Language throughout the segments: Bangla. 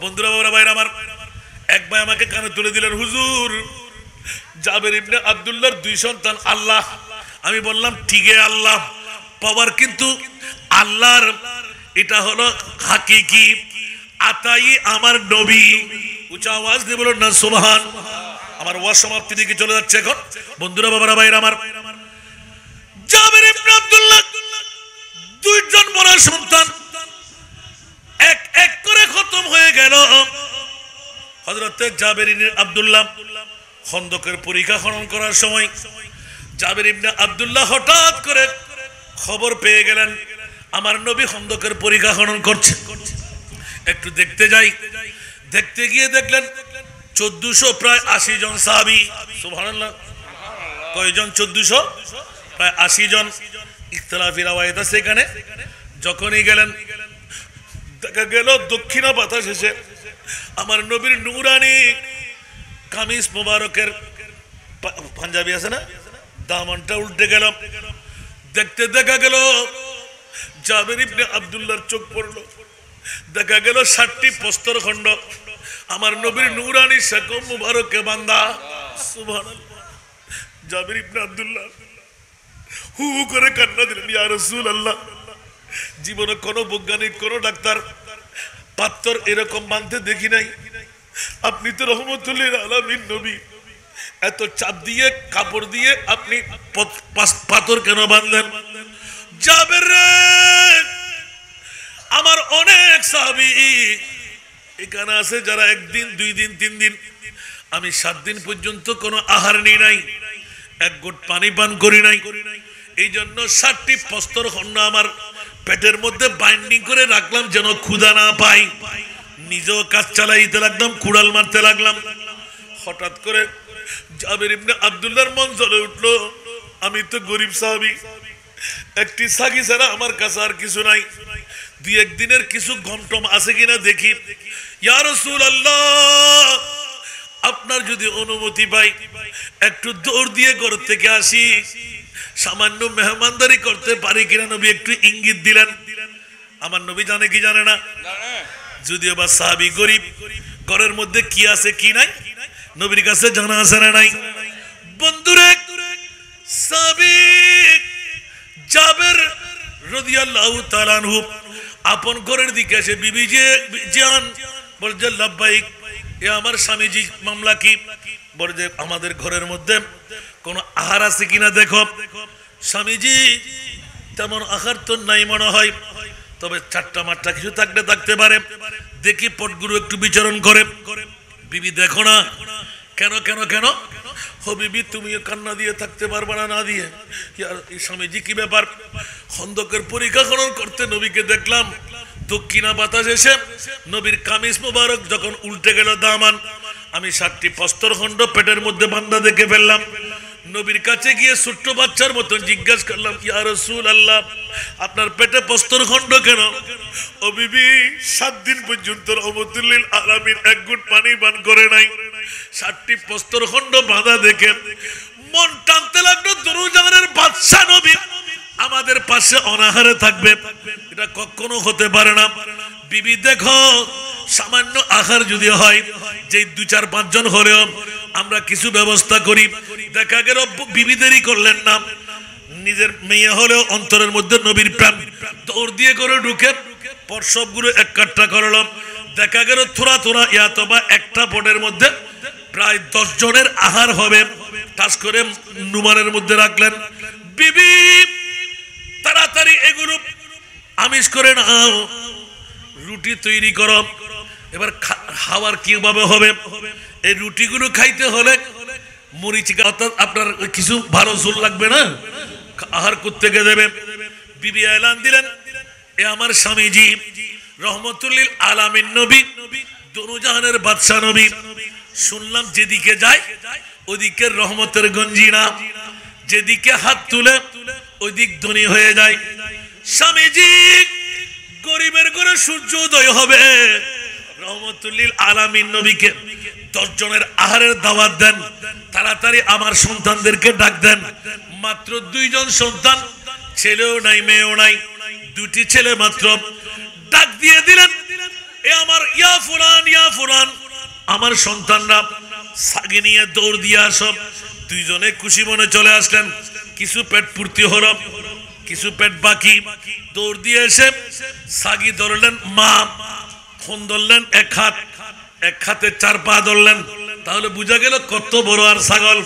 বন্ধুরা বাবারা ভাইরা আমার, এক ভাই আমাকে কানে তুলে দিলেন, হুজুর জাবের ইবনে আব্দুল্লাহর দুই সন্তান আল্লাহ। আমি বললাম ঠিকই আল্লাহ পাওয়ার, কিন্তু আল্লাহর এটা হলো হাকিকি আতাই আমার নবী। উঁচা আওয়াজ দিয়ে বলুন না সুবহান। আমার ওয়াজ সমাপ্তি দিকে চলে যাচ্ছে এখন। বন্ধুরা বাবারা ভাইরা আমার, জাবের ইবনে আব্দুল্লাহ দুইজন বড় সন্তান এক এক করে খতম হয়ে গেল। হযরতে জাবের ইবনে আব্দুল্লাহ খন্দকের পরীক্ষা খনন করার সময় জাবের ইবনে আব্দুল্লাহ হঠাৎ করে খবর পেয়ে গেলেন আমার নবী খন্দকের পরীক্ষা খনন করছে। একটু দেখতে যাই, দেখতে গিয়ে দেখলেন 1400 প্রায় 80 জন সাহাবী। সুবহানাল্লাহ। কয়জন? 1400 প্রায় 80 জন। ইখতিলাফি রাওয়ায়াত আছে এখানে। যখনই গেলেন দেখা গেল দক্ষিণা বাতাস এসে আমার নবীর নূরানি কামিজ মোবারকের পাঞ্জাবি আছে না, দামানটা উল্টে গেল। দেখতে দেখা গেল জাবের ইবনে আব্দুল্লাহর চোখ পড়ল। দেখা গেল 60টি প্রস্তরখণ্ড আমার নবীর নূরানি শাক মুবারকে বাঁধা। সুবহানাল্লাহ। জাবের ইবনে আব্দুল্লাহ হু হু করে কান্না দিলেন, ইয়া রাসূলুল্লাহ, জীবনে কোনো বৈজ্ঞানিক কোনো ডাক্তার পাথর এরকম বাঁধতে দেখি নাই। আপনি তো রহমতুল লিল আলামিন নবী, এত চাপ দিয়ে কাপড় দিয়ে আপনি পাথর কেন বাঁধলেন? জাবের রে, আমার অনেক সাহাবী এখানে আছে যারা একদিন, 2 দিন, 3 দিন, আমি 7 দিন পর্যন্ত কোনো আহার নিই নাই, এক ঘট পানি পান করি নাই। এই জন্য 60টি প্রস্তরখণ্ড আমার পেটের মধ্যে বাইন্ডিং করে রাখলাম যেন ক্ষুধা না পাই। নিজেও কাজ চালাইতে লাগলাম, কুড়াল মারতে লাগলাম। হঠাৎ করে জাবের ইবনে আব্দুল্লাহর মন জ্বলে উঠলো, আমি তো গরিব সাহাবী, একটি সাগি ছাড়া আমার কাছে আর কিছু নাই। 2-1 দিনের কিছু গমটম আছে কিনা দেখি। ইয়া রাসূলুল্লাহ, আপনার যদি অনুমতি পাই একটু দৌড় দিয়ে ঘর থেকে আসি, সামান্য মেহমানদারি করতে পারি কিনা। নবী একটু ইঙ্গিত দিলেন। আমার নবী জানে কি জানে না, যদিও বা সাহাবী গরিব, ঘরের মধ্যে কি আছে কি নাই নবীর কাছে জানা আছে না নাই। বন্ধুরে, সাহাবী জাবের রাদিয়াল্লাহু তাআলা আনহু আপন ঘরের দিকে এসে বিবি জান বলছে, লাব্বাইক, এ আমার স্বামীজি, মামলা কি? বলে আমাদের ঘরের মধ্যে কোনো আহার আছে কিনা দেখো। স্বামীজি, তেমন আহার তো নাই মনে হয়, তবে 4টা মাঠটা কিছু থাকতে পারে, দেখি পটগুলো একটু বিচরণ করে। বিবি, দেখো না। কেন কেন কেন? ও বিবি, তুমিও কান্না দিয়ে থাকতে পারবে না, না দিয়ে? স্বামীজি কি ব্যাপার? খন্দকের পরীক্ষা খনন করতে নবীকে দেখলাম, দক্ষিণা বাতাস এসে নবীর কামিজ মোবারক যখন উল্টে গেল দামান, আমি 60টি প্রস্তরখণ্ড পেটের মধ্যে বাঁধা দেখে ফেললাম। নবীর কাছে গিয়ে ছোট্ট বাচ্চার মতন জিজ্ঞাসা করলাম, ইয়া রাসূলুল্লাহ, আপনার পেটে প্রস্তরখণ্ড কেন? ও বিবি, 7 দিন পর্যন্ত রহমতুল লিল আলামিন এক ঘুট পানি পান করে নাই। 60টি প্রস্তরখণ্ড বাঁধা দেখে মন টানতে লাগলো, দুরুজানের বাদশা নবী আমাদের পাশে অনাহারে থাকবে, এটা কখনো হতে পারে না। বিবি, দেখো, সামান্য আহার যদি হয়, যে 2-4-5 জন হলেও আমরা কিছু ব্যবস্থা করি। দেখা গেল বিবি দেরি করলেন না, নিজের মেয়ে হলেও অন্তরের মধ্যে নবীর প্রেম, দৌড় দিয়ে করে ঢুকে সবগুলো এক কাট্টা করলাম। দেখা গেল থোড়া ইয়াতবা একটা পটের মধ্যে প্রায় 10 জনের আহার হবে। টাস করে নুমানের মধ্যে রাখলেন। বিবি, তাড়াতাড়ি এগুলো আমিষ করে নাও, রুটি তৈরি করো। এবার খাবার কিভাবে হবে? এই রুটিগুলো খাইতে হলে মরিচিকা, অর্থাৎ আপনার কিছু ভালো ঝোল লাগবে না, আহার করতে গিয়ে দেবে। বিবি এলান দিলেন, এ আমার স্বামীজি রহমতুল লিল আলামিন নবী, দুরুজাহানের বাদশা নবী, শুনলাম যেদিকে যায় ওদিকে রহমতের গঞ্জিনা, যেদিকে হাত তুলে ওইদিক ধনী হয়ে যায়। স্বামীজি গরিবের ঘরে সূর্য উদয় হবে, রহমতুল লিল আলামিন নবীকে 10 জনের আহারের দাওয়াত দেন, তাড়াতাড়ি আমার সন্তানদেরকে ডাক দেন। মাত্র 2 জন সন্তান, ছেলেও নাই মেয়েও নাই, 2টি ছেলে মাত্র। ডাক দিয়ে দিলেন, এ আমার ইয়া ফুলান আমার সন্তানরা সাগি নিয়ে দৌড় দিয়ে আসব। দুইজনে খুশি মনে চলে আসলেন। কিছু পেট পূর্তি হলো, কিছু পেট বাকি। দৌড় দিয়ে এসে সাগি ধরলেন, মা ফোন ধরলেন এক হাতে 4 পা ধরলেন। তাহলে বোঝা গেল কত বড় আর ছাগল।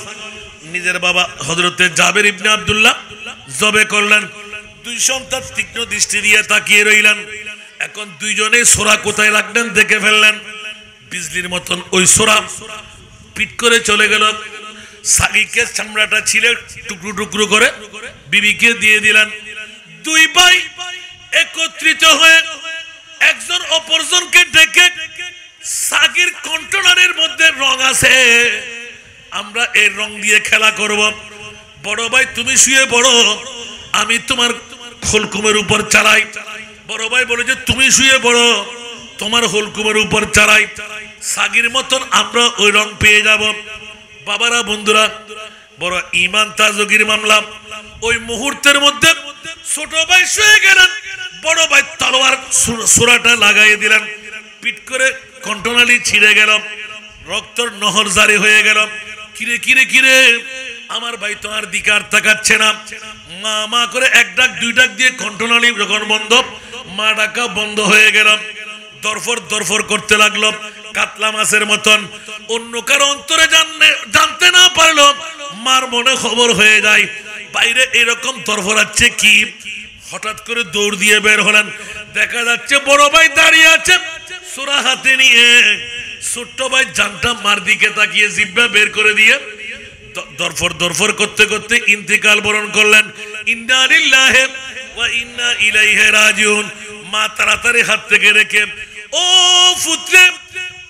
নিজের বাবা হযরতে জাবের ইবনে আব্দুল্লাহ জবে করলেন। দুই সন্তান তীক্ষ্ণ দৃষ্টি দিয়ে তাকিয়ে রইলেন। এখন দুইজনে সোরা কোথায় রাখলেন দেখে ফেললেন। বিজলির মতন ওই সোরা পিট করে চলে গেল। সাগিকে চামড়াটা ছিলে টুকরো টুকরো করে বিবিকে দিয়ে দিলেন। দুই ভাই একত্রিত হয়ে একজন অপরজনকে ডেকে, সাগির কন্টেনারের মধ্যে রং আছে, আমরা এই রং দিয়ে খেলা করব। বড় ভাই তুমি শুয়ে পড়ো, আমি তোমার হলকুমের উপর চালাই। বড় ভাই বলে যে তুমি শুয়ে পড়ো, তোমার হলকুমের উপর চালাই। সাগির মতন আমরা ওই রং পেয়ে যাব। বাবারা, বন্ধুরা, বড় ঈমান তাজগির মামলা। ওই মুহূর্তের মধ্যে ছোট ভাই শুয়ে গেলেন, বড় ভাই তলোয়ার সোরাটা লাগাই দিলেন। পিট করে কন্টনালি ছিঁড়ে গেল, রক্তর নহর জারি হয়ে গেল। কিরে কিরে কিরে, আমার ভাই তো আর দিকে আর তাকাচ্ছে না। মা মা করে এক ডাক দুই ডাক দিয়ে কন্টনালি যখন বন্ধ, মা ডাকা বন্ধ হয়ে গেল। দরফর করতে লাগলো কাতলা মাছের মতন। অন্য কারো অন্তরে জানতে না পারলো, মার মনে খবর হয়ে যায় বাইরে এরকম দরফরাচ্ছে কি। হঠাৎ করে দৌড় দিয়ে বের হলেন। দেখা যাচ্ছে বড় ভাই দাঁড়িয়ে আছে সূরা হাতে নিয়ে। ছোট্ট ভাই জানটা মার দিকে তাকিয়ে জিহ্বা বের করে দিয়ে দরফর করতে করতে ইন্তেকাল বরণ করলেন। ইন্না লিল্লাহি ওয়া ইন্না ইলাইহি রাজিউন। মা তাড়াতাড়ি হাত থেকে রেখে, ও পুত্রে,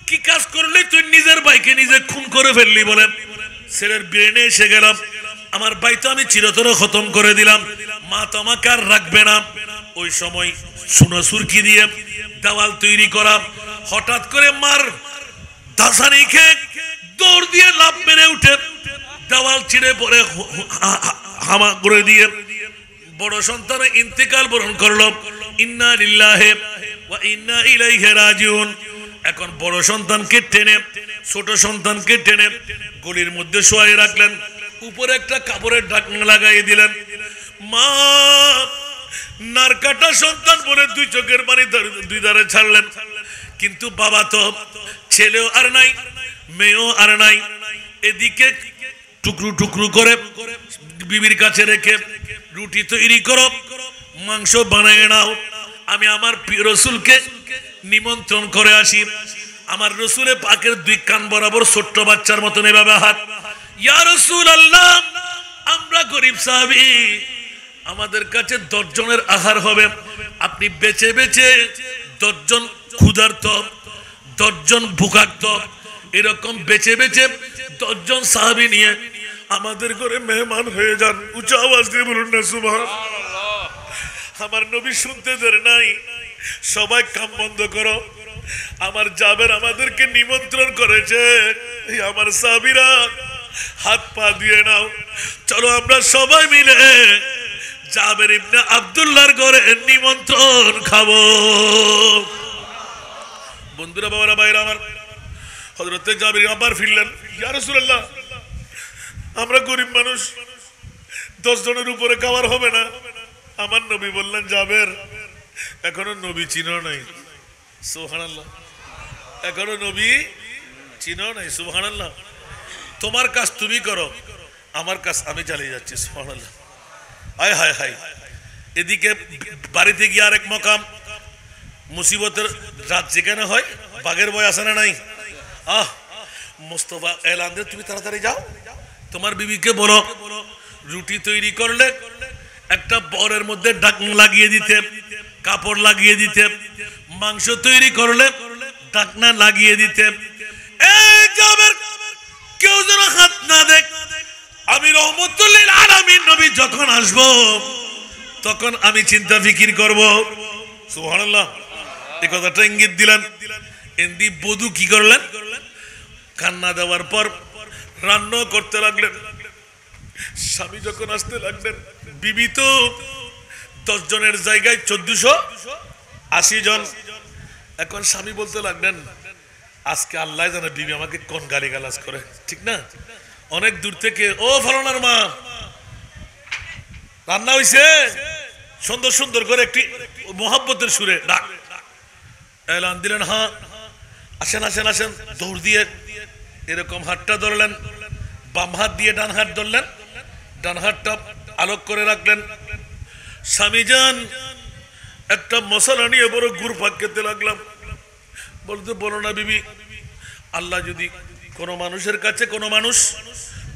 কি কাজ করলে তুই নিজের ভাইকে নিজে খুন করে ফেললি? বলে ছেলের ব্রেনে এসে গেলাম, আমার ভাই তো আমি চিরতরে খতম করে দিলাম, মা তো আমাকে আর রাখবে না। ওই সময় সোনা সুরকি দিয়ে দেওয়াল তৈরি করা। হঠাৎ করে মার দাসানি খেয়ে দৌড় দিয়ে লাফ মেরে উঠে দেওয়াল ছিঁড়ে পড়ে হামা করে দিয়ে বড় সন্তানের ইন্তেকাল বরণ করলো। ইন্না লিল্লাহি ওয়া ইন্না ইলাইহি রাজিউন। এখন বড় সন্তানকে টেনে ছোট সন্তানকে টেনে গলির মধ্যে শোয়াই রাখলেন। উপরে একটা কাপড়ের ঢাকনা লাগাই দিলেন। মা নারকাটা সন্তান বলে দুই চোখের পানি দুই ধারে ছাড়লেন। কিন্তু বাবা তো ছেলেও আর নাই, মেয়েও আর নাই। এদিকে টুকরো টুকরো করে বিবির কাছে রেখে, রুটি তৈরি করো, মাংস বানিয়ে নাও, আমি আমার প্রিয় রসুলকে নিমন্ত্রণ করে আসি। আমার রসুলের পাকের দুই কান বরাবর ছোট্ট বাচ্চার মতন এভাবে হাত। ইয়া রাসূলুল্লাহ, আমরা গরিব সাহাবী, আমাদের কাছে 10 জনের আহার হবে। আপনি বেছে বেছে 10 জন ক্ষুধার্ত, 10 জন ভুকার্ত, এরকম বেছে বেছে 10 জন সাহাবী নিয়ে আমাদের ঘরে মেহমান হয়ে যান। উঁচু আওয়াজ দিয়ে বলুন না সুবহানাল্লাহ। আমার নবী শুনতে দেন নাই। সবাই কাম বন্ধ করো, আমার জাবের আমাদেরকে নিমন্ত্রণ করেছে। আমার সাহাবীরা হাত পা দিয়ে নাও, চলো আমরা সবাই মিলে জাবের ইবনে আব্দুল্লাহর ঘরে নিমন্ত্রণ খাবো। বন্ধুরা, বাবারা, ভাইরা আমার, হযরতে জাবের আবার ফিরলেন। ইয়া রাসূলুল্লাহ, আমরা গরিব মানুষ, 10 জনের উপরে খাবার হবে না। আমার নবী বললেন, জাবের, এখনো নবী চিনো নাই। সুবহানাল্লাহ, এখনো নবী চিনো নাই। সুবহানাল্লাহ। তোমার কাজ তুমি করো, আমার কাজ আমি চালিয়ে যাচ্ছি। সুবহানাল্লাহ। হায় হায় হায়। এদিকে বাড়িতে গিয়ে আরেক মকাম, মুসিবতের রাত যেখানে হয় বাঘের ভয় আসে না নাই? মোস্তফা এলান দে, তুমি তাড়াতাড়ি যাও, তোমার বিবিকে বলো রুটি তৈরি করলে একটা বরের মধ্যে ঢাকনা লাগিয়ে দিতে, কাপড় লাগিয়ে দিতে, মাংস তৈরি করলে ঢাকনা লাগিয়ে দিতে। কেউ যেন হাত না দেখ। আমি রহমতুল লিল আলামিন নবী যখন আসবো তখন আমি চিন্তা ফিকির করব। সুবহানাল্লাহ। এই কথাটা ইঙ্গিত দিলেন। এমনি বধূ কি করলেন? কান্না দেওয়ার পর রান্না করতে লাগলেন। স্বামী যখন আসতে লাগলেন, বিবি তো 10 জনের জায়গায় 1480 জন। এখন স্বামী বলতে লাগলেন, আজকে আল্লাহ জানে বিবি আমাকে কোন গালিগালাজ করে, ঠিক না? অনেক দূর থেকে, ও ফলানার মা, রান্না হইছে? সুন্দর সুন্দর করে একটি মোহাব্বতের সুরে ডাক এলান দিলেন। হ্যাঁ, আসেন আসেন আসেন। দৌড় দিয়ে এরকম হাতটা ধরলেন, বাম হাত দিয়ে ডান হাত ধরলেন, ডান হাতটা আলোক করে রাখলেন। স্বামী যান একটা মশলা নিয়ে বড় গুড় পাক খেতে লাগলাম। বলতে, বলো না বিবি, আল্লাহ যদি কোনো মানুষের কাছে কোনো মানুষ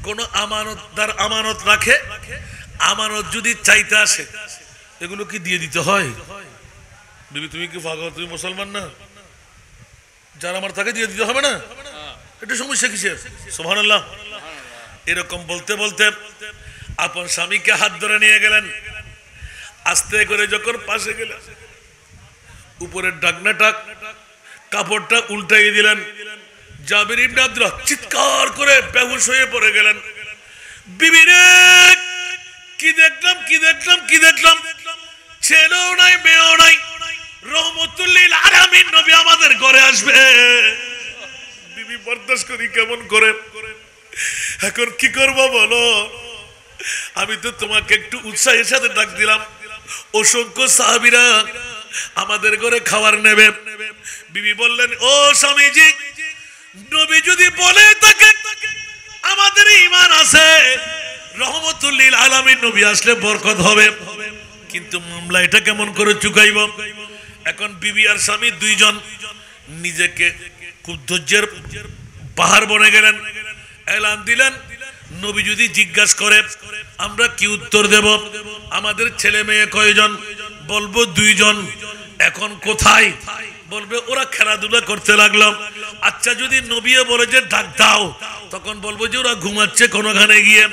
কোনো আমানতদার আমানত রাখে, আমানত যদি চাইতে আসে, এগুলো কি দিয়ে দিতে হয়? বিবি তুমি কি পাগল? তুমি মুসলমান না? যারা আমার তাকে দিয়ে দিতে হবে না? এটা সমস্যা কিসের? সুবহানাল্লাহ। এরকম বলতে বলতে আপন স্বামীকে হাত ধরে নিয়ে গেলেন। আস্তে করে যখন পাশে গেলেন, উপরের ঢাকনাটা কাপড়টা উল্টাইয়ে দিলেন। জাবির ইবনে আব্দুল্লাহ চিৎকার করে বেহুশ হয়ে পড়ে গেলেন। বিবি রে, কি দেখলাম কি দেখলাম কি দেখলাম! ছেলেও নাই মেয়েও নাই, রহমতুল লিল আলামিন নবী আমাদের ঘরে আসবে। বিবি বরদাস্ত করি কেমন করে? এখন কি করবো বলো? আমি তো তোমাকে একটু উৎসাহের সাথে ডাক দিলাম, অসংখ্য সাহাবীরা আমাদের ঘরে খাবার নেবে। বিবি বললেন, ও স্বামীজি, নবী যদি বলে তাকে আমাদের ঈমান আছে, রহমতুল লিল আলামিন নবী আসলে বরকত হবে, কিন্তু মামলা এটা কেমন করে চুকাইব? এখন বিবি আর স্বামী দুইজন নিজেকে খুব ধৈর্যের পাহাড় বনে গেলেন। এলান দিলেন, নবী যদি জিজ্ঞাসা করে আমরা কি উত্তর দেব? আমাদের ছেলে মেয়ে কয়জন? বলবো দুইজন। এখন কোথায়? বলবে ওরা খেলাধুলা করতে লাগলো। আচ্ছা, যদি নবীও বলে যে ডাক দাও, তখন বলবো যে ওরা ঘুমাচ্ছে কোনখানে গিয়ে।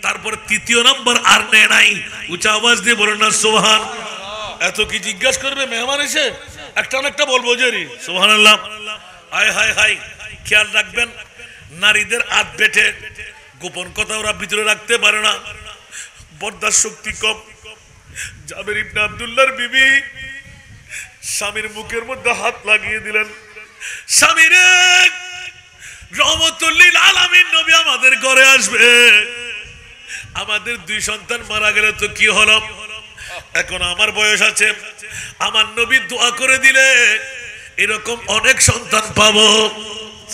তারপর তৃতীয় নম্বর আর নেই নাই। উঁচা আওয়াজ দিয়ে বলেন না সুবহান। এত কি জিজ্ঞাসা করবে মেহমান এসে? একটা না একটা বলবো যে সুবহানাল্লাহ। হায় হায় হায়, খেয়াল রাখবেন, নারীদের হাত বেটে গোপন কথা ওরা ভিতরে রাখতে পারে না, বরদাস্ত শক্তি কম। জাবির ইবনে আব্দুল্লাহর বিবি স্বামীর মুখের মধ্যে হাত লাগিয়ে দিলেন। স্বামীরে, রহমতুল লিল আলামিন নবী আমাদের ঘরে আসবে। আমাদের দুই সন্তান মারা গেলে তো কি হলো? এখন আমার বয়স আছে, আমার নবী দোয়া করে দিলে এরকম অনেক সন্তান পাবো।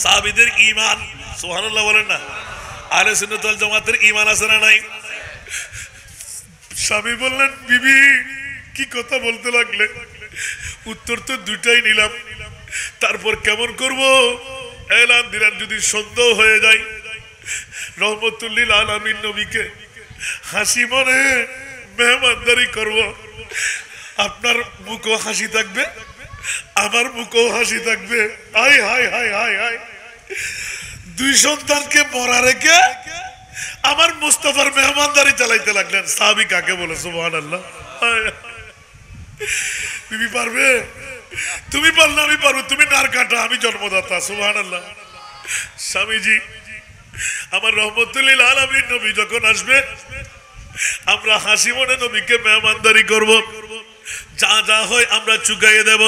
সাহাবীদের ঈমান, সুবহানাল্লাহ বলেন না? আহলে সুন্নাত ওয়াল জামাতের ঈমান আছে না নাই? স্বামী বললেন, বিবি কি কথা বলতে লাগলে? উত্তর তো দুইটাই নিলাম, তারপর কেমন করব? এলান দিলেন, যদি সন্দেহ হয়ে যায়, রহমতুল লিল আলামিন নবীকে হাসি মনে মেহমানদারি করব। আপনার মুখও হাসি থাকবে, আমার মুখও হাসি থাকবে। হায় হায় হায় হায় হায়, দুই সন্তানকে মরা রেখে আমার মুস্তাফার মেহমানদারি চালাইতে লাগলেন। সাহাবী কাকে বলে? সুবহানাল্লাহ। বিবি পারবে? তুমি পারলে আমি পারবো। তুমি নার কাটা, আমি জন্মদাতা। সুবহানাল্লাহ। স্বামীজি, আমার রহমতুল লিল আলামিন নবী যখন আসবে, আমরা হাসি মনে নবীকে মেহমানদারি করব, যা যা হয় আমরা চুকাইয়ে দেব।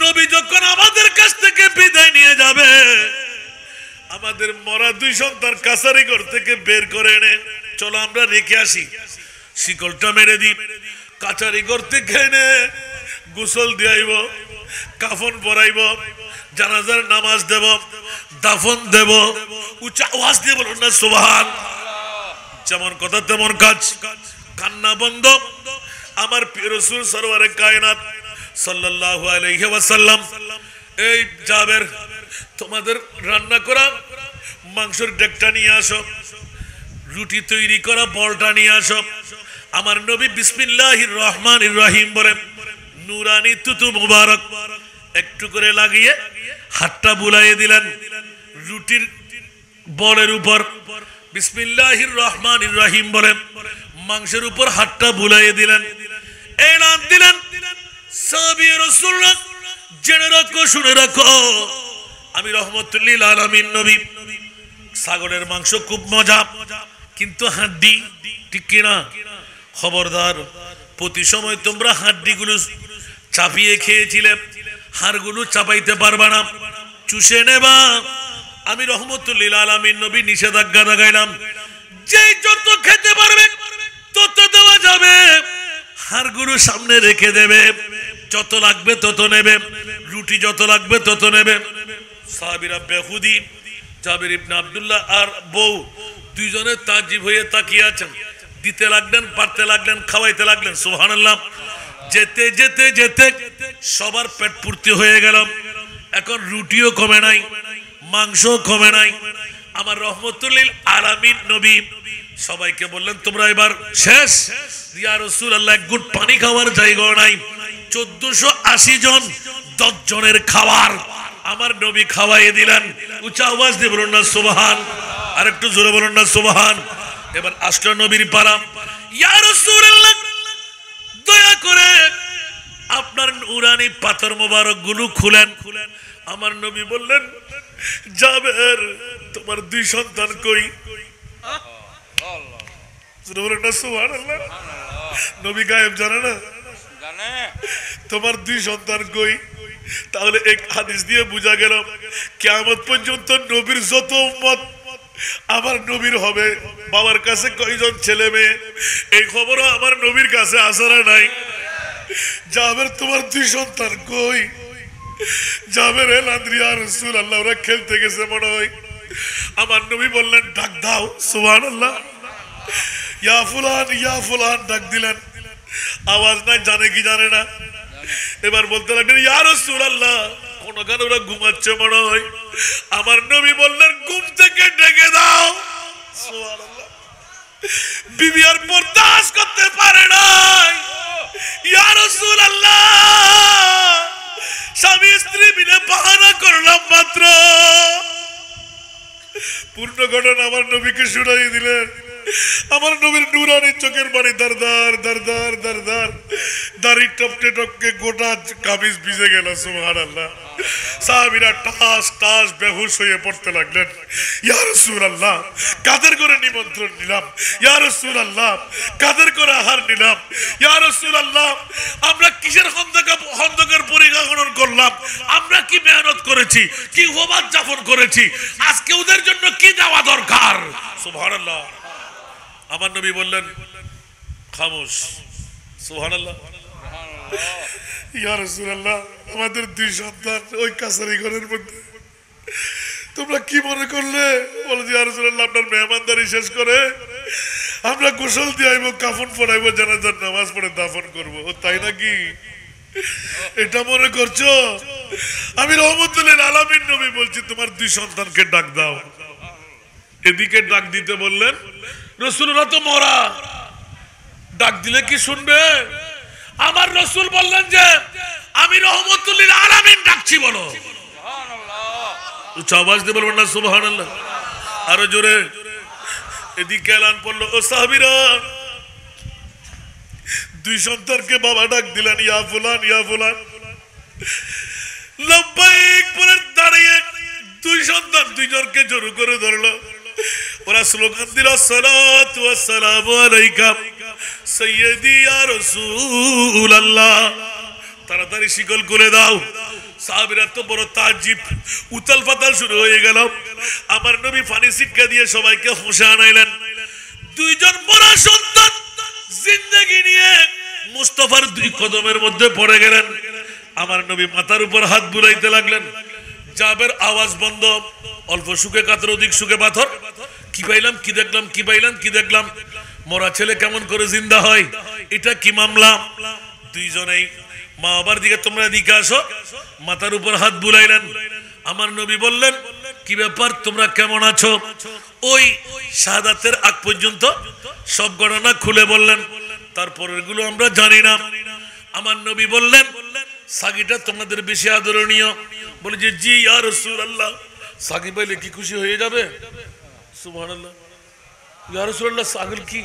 নবী যখন আমাদের কাছ থেকে বিদায় নিয়ে যাবে, আমাদের মরা দুই সন্তান কাছারি ঘর থেকে বের করে এনে চলো আমরা রেখে আসি, শিকলটা মেরে দিই। কাছারি ঘর থেকে এনে গোসল দিয়াইব, কাফন পরাইব, জানাজার নামাজ দেব, দাফন দেব। উচ্চ আওয়াজ দিয়ে বলুন না সুবহান। যেমন কথা তেমন কাজ। কান্না বন্ধ। আমার প্রিয় রাসূল সরওয়ারে কায়নাত সাল্লাল্লাহু আলাইহি ওয়াসাল্লাম, এই জাবের, তোমাদের রান্না করা মাংসের ডেকটা নিয়ে আসো, রুটি তৈরি করা বলটা নিয়ে আসো। আমার নবী বিসমিল্লাহির রহমানির রহিম বলে নুরানি তুতু মুবারক একটু করে লাগিয়ে হাতটা বুলাইয়ে দিলেন রুটির বলের উপর। বিসমিল্লাহির রহমানির রহিম বলে মাংসের উপর হাতটা বুলাইয়ে দিলেন। এলান দিলেন, সাহাবী রাসূলুল্লাহ জেনে রাখো, শুনে রাখো, আমি রহমতুল লিল আলামিন নবী। ছাগলের মাংস খুব মজা, কিন্তু হাড্ডি, ঠিক কিনা? খবরদার, প্রতি সময় তোমরা হাড্ডিগুলো চাপিয়ে খেয়েছিলে, হাড়গুলো চাপাইতে পারবা না, চুষে নেবা। আমি রহমতুল লিল আলামিন নবী নিষেধাজ্ঞা লাগাইলাম, যে যত খেতে পারবে তত দেওয়া যাবে, হাড়গুলো সামনে রেখে দেবে, যত লাগবে তত নেবে, রুটি যত লাগবে তত নেবে। সাহাবীরা বেহুদি জাবির ইবনে আব্দুল্লাহ আর বউ দুইজনে তাজিব হয়ে তাকিয়ে আছেন, দিতে লাগলেন, পারতে লাগলেন, খাওয়াইতে লাগলেন। সুবহানাল্লাহ। যেতে যেতে যেতে সবার পেট পূর্তি হয়ে গেল। এখন রুটিও কমে নাই, মাংসও কমে নাই। আমার রহমতুল লিল আলামিন নবী সবাইকে বললেন, তোমরা এবার শেষ। ইয়া রাসূলুল্লাহ, এক ঘুট পানি খাওয়ার জায়গা নাই। 1480 জন 10 জনের খাবার আমার নবী খাওয়াইয়ে দিলেন। উচ্চ আওয়াজ দিয়ে বলুন না সুবহান। আর একটু জোরে বলুন না সুবহান। এবার আসলো নবীর পালা। ইয়া রাসূলুল্লাহ, দয়া করে আপনার নুরানি পাথর মোবারক গুলো খুলেন। আমার নবী বললেন, জাবের তোমার 2 সন্তান কই? বলুন না সুবহানাল্লাহ। নবী গায়েব জানে না? তোমার 2 সন্তান কই? তাহলে এক হাদিস দিয়ে বোঝা গেল কিয়ামত পর্যন্ত নবীর যত উম্মত আমার নবীর হবে, বাবার কাছে কয়জন ছেলে মেয়ে এই খবরও আমার নবীর কাছে আসারা নাই। জাবের তোমার 2 সন্তান কই? জাবের এলান ইয়া রাসূলুল্লাহ, ওরা খেলতে গেছে মনে হয়। আমার নবী বললেন, ডাক দাও। সুবহানাল্লাহ। ইয়া ফুলান, ইয়া ফুলান ডাক দিলেন, আওয়াজ নাই, জানে কি জানে না। এবার বলতে লাগলেন, ইয়া রাসূলুল্লাহ, কোন গান ওরা ঘুমাচ্ছে মনে হয়। আমার নবী বললেন, ঘুম থেকে ডেকে দাও। সুবহানাল্লাহ। বিবি আর বরদাস্ত করতে পারে নাই। ইয়া রাসূলুল্লাহ, স্বামী স্ত্রী মিলে বাহানা করলাম মাত্র। পূর্ণ ঘটনা আমার নবীকে শুনাই দিলেন। আমার নবীর নুরানি চোখের পানি দারদার দারদার দারদার, দাড়ি টপকে টপকে গোটা কামিজ ভিজে গেল। সুবহানাল্লাহ। সাহাবীরা টাস টাস বেহুশ হয়ে পড়তে লাগলেন। ইয়া রাসূলুল্লাহ, কাদের করে নিমন্ত্রণ নিলাম? ইয়া রাসূলুল্লাহ, কাদের করে আহার নিলাম? ইয়া রাসূলুল্লাহ, আমরা কিসের খন্দকের পরিকল্পনা করলাম? আমরা কি মেহনত করেছি, কি ওবাদ যাপন করেছি? আজকে ওদের জন্য কি দেওয়া দরকার? সুবহানাল্লাহ। আমার নবী বললেন, খামোশ। সুবহানাল্লাহ। ইয়া রাসূলুল্লাহ, আমাদের 2 সন্তান ওই কাছারি ঘরের মধ্যে, তোমরা কি মনে করলে? বলে, ইয়া রাসূলুল্লাহ, আপনার মেহমানদারি শেষ করে আমরা গোসল দিয়ে আইব, কাফন পরাইব, জানাজার নামাজ পড়ে দাফন করব। ও তাই নাকি? এটা মনে করছো? আমি রহমতুল লিল আলামিন নবী বলছি, তোমার 2 সন্তানকে ডাক দাও। এদিকে ডাক দিতে বললেন, রাসূলুল্লাহ তো মরা, ডাক দিলে কি শুনবে? আমার রাসূল বললেন যে আমি রহমতুল লিল আলামিন ডাকছি, বলো সুবহানাল্লাহ। উচ্চ আওয়াজ দিয়ে বলবেন না সুবহানাল্লাহ। আরো জোরে। এদিকে এলান পড়লো, ও সাহাবীরা, 2 সন্তানকে বাবা ডাক দিলেন, ইয়া ফুলান, ইয়া ফুলান। লব্বাইক বলে দাঁড়িয়ে 2 সন্তান 2 জনকে জোর করে ধরলো। ওরা স্লোগান দিল, সালাতু ওয়াস সালামু আলাইকা সাইয়্যিদি ইয়া রাসূলুল্লাহ। তাড়াতাড়ি শিকল খুলে দাও। সাহাবীরা তো বড় তাজ্জব, উতাল পাতাল শুরু হয়ে গেল। আমার নবী পানি ছিটকে দিয়ে সবাইকে হোশে আনাইলেন। 2 জন মরা সন্তান জিন্দেগি নিয়ে মুস্তাফার 2 কদমের মধ্যে পড়ে গেলেন। আমার নবী মাথার উপর হাত বুলাইতে লাগলেন। জাবের আওয়াজ বন্ধ। অল্প সুখে কাতর, অধিক সুখে পাথর। কি পাইলাম, কি দেখলাম, কি পাইলাম, কি দেখলাম? মরা ছেলে কেমন করে জিন্দা হয়? এটা কি মামলা? 2 জনেই মা বাবার দিকে, তোমরা এদিকে আসো। মাথার উপর হাত বুলাইলেন। আমার নবী বললেন, কি ব্যাপার, তোমরা কেমন আছো? ওই শাহাদাতের আগ পর্যন্ত সব ঘটনা খুলে বললেন। তারপরের গুলো আমরা জানি না। আমার নবী বললেন, সাগিটা তোমাদের বেশি আদরণীয়? বলে যে, জি ইয়া রাসূলুল্লাহ। সাগি পাইলে কি খুশি হয়ে যাবে? সুবহানাল্লাহ। ইয়া রাসূলুল্লাহ, ছাগল কি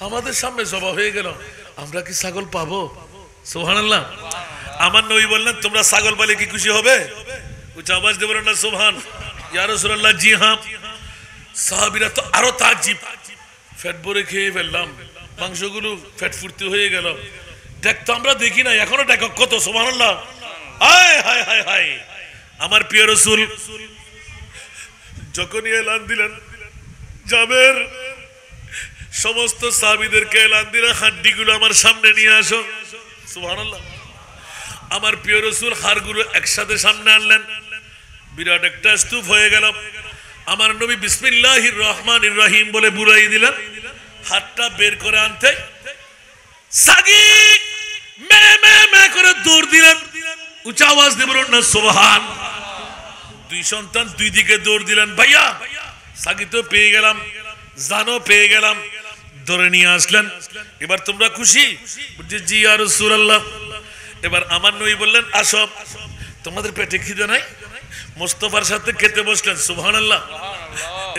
আমাদের সামনে জবা হয়ে গেল, আমরা কি ছাগল পাবো? সুবহানাল্লাহ। আমার নবী বললেন, তোমরা ছাগল পাইলে কি খুশি হবে? উচ্চ আওয়াজ দিয়ে বলেন না সুবহান। ইয়া রাসূলুল্লাহ, জি হ্যাঁ। সাহাবীরা তো আরো তাজ্জব, পেট ভরে খেয়ে ফেললাম, মাংসগুলো পেট ফুর্তি হয়ে গেল। দেখ তো আমরা দেখি না, এখনো দেখো কত। সুবহানাল্লাহ। হায় হায় হায় হায় আমার প্রিয় রাসূল যখনই এলান দিলেন জাবের সমস্ত সাহাবীদেরকে এলান দিলেন হাড্ডিগুলো আমার সামনে নিয়ে আসো সুবহানাল্লাহ আমার প্রিয় রাসূল হাড়গুলো একসাথে সামনে আনলেন বিরাট একটা স্তূপ হয়ে গেল আমার নবী বিসমিল্লাহির রহমানির রহিম বলে বুলাই দিলেন হাতটা বের করে আনতে সাগি মে মে মে করে দৌড় দিলেন উচ্চ আওয়াজ দিয়ে বলুন না সুবহান দুই সন্তান দুই দিকে দৌড় দিলেন ভাইয়া সাগি তো পেয়ে গেলাম জানো পেয়ে গেলাম ধরে নিয়ে আসলেন এবার তোমরা খুশি জি ইয়া রাসূলুল্লাহ এবার আমার নবী বললেন আসো তোমাদের পেটে খিদে নাই মুস্তাফার সাথে খেতে বসলেন সুবহানাল্লাহ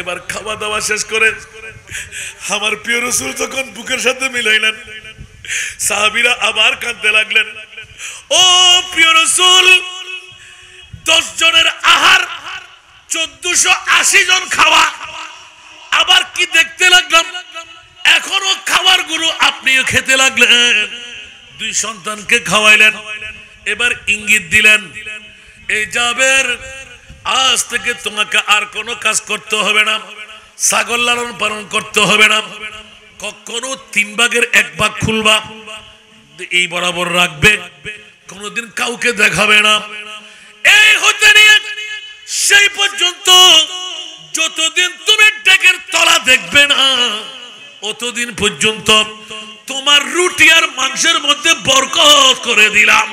এবার খাওয়া দাওয়া শেষ করে আমার প্রিয় রাসূল যখন বুকের সাথে মিলাইলেন সাহাবীরা আবার কাঁদতে লাগলেন ও প্রিয় রাসূল 10 জনের আহার 1480 জন খাওয়া আবার কি দেখতে লাগলাম এখনো খাবার গুরু আপনিও খেতে লাগলেন দুই সন্তানকে খাওয়াইলেন এবার ইঙ্গিত দিলেন এই জাবের আজ থেকে তোমাকে আর কোনো কাজ করতে হবে না ছাগল লালন পালন করতে হবে না কখনো 3 ভাগের 1 ভাগ খুলবা এই বরাবর রাখবে কোনোদিন কাউকে দেখাবে না এই হতে নিয়ে সেই পর্যন্ত যতদিন তুমি ডেকের তলা দেখবে না অতদিন পর্যন্ত তোমার রুটি আর মাংসের মধ্যে বরকত করে দিলাম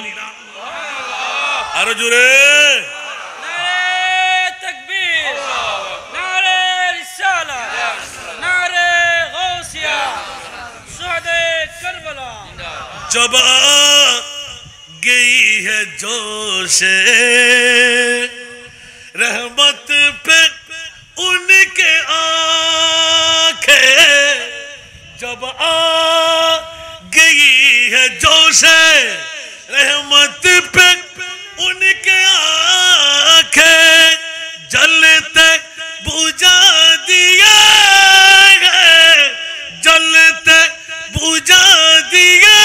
আরো জোরে নারে তাকবীর নারে রিসালাত নারে গাউসিয়া শুহাদা কারবালা जब गई है जोशे रहमत पे उनके आंखें जब आ गई है जोशे रहमत पे उनके आंखें जलते बुझा दिया है जलते बुझा दिया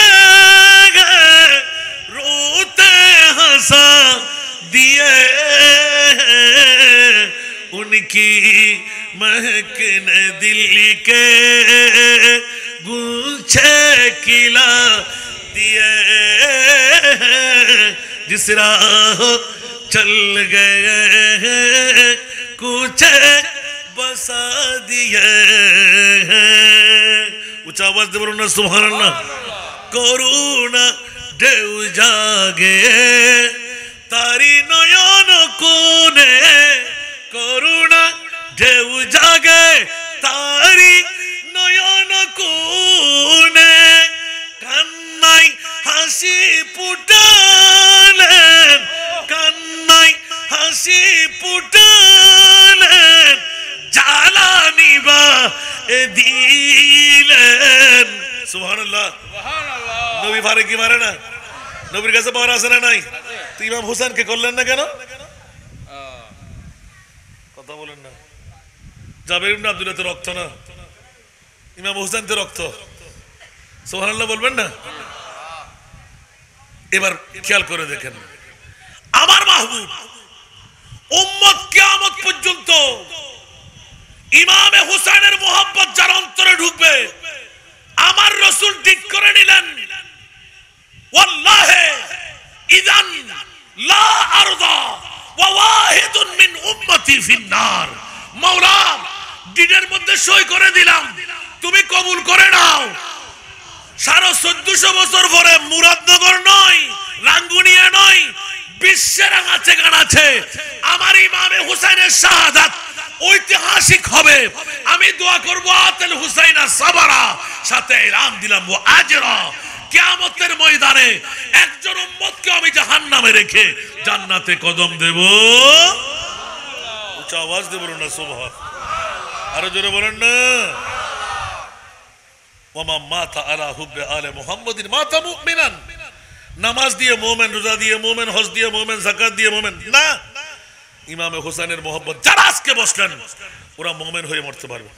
है रोते हंसा दिए उनकी महकने दिल के गुच्छे खिला दिए जिस राह चल गए कुछ बसा दिए উচ্চ আওয়াজ দিয়ে বলুন না সুবহানাল্লাহ করুণা ঢেউ জাগে তারি নয়ন কোণে করুণা ঢেউ জাগে তারি নয়ন কোণে কান্নাই হাসি ফুটালেন কান্নাই হাসি ফুটালেন জ্বালানি বা দিলেন সুবহানাল্লাহ সুবহানাল্লাহ নবী পারে কি পারে না নবীর কাছে পাওয়ার আছে না নাই তো ইমাম হোসেনকে করলেন না কেন কথা বলেন না জাবের ইবনে আব্দুল্লাহ তো রক্ত না ইমাম হোসেন তো রক্ত সুবহানাল্লাহ বলবেন না এবার খেয়াল করে দেখেন আমার মাহবুব উম্মত কিয়ামত পর্যন্ত ইমামে হুসাইনের মোহাব্বত যার অন্তরে ঢুকবে আমার রাসূল ঠিক করে নিলেন ওয়াল্লাহি ইযান লা আরদা ওয়া ওয়াহিদুন মিন উম্মতি ফিন্নার মাওলা ডিডের মধ্যে সই করে দিলাম তুমি কবুল করে নাও 1450 বছর পরে মুরাদনগর নয় রাঙ্গুনিয়া নয় বিশ্বের আগাছে গানাছে আমার ইমামে হুসাইনের শাহাদাত ঐতিহাসিক হবে আমি দোয়া করব আতেল হুসাইনা সাবারা সাথে এলান দিলাম ও আজরা কিয়ামতের ময়দানে একজন উম্মতকে আমি জাহান্নামে রেখে জান্নাতে কদম দেব উচ্চ আওয়াজ দিয়ে বলুন না সুবহান আরো জোরে বলুন না ওমা মাতা আলা হুব্বে আলে মুহাম্মাদিন মাতা মুমিনান নামাজ দিয়ে মুমিন রোজা দিয়ে মুমিন হজ দিয়ে মুমিন যাকাত দিয়ে মুমিন না ইমামে হোসেনের মোহব্বত যারা আজকে বসলেন ওরা মুমিন হয়ে মরতে পারবে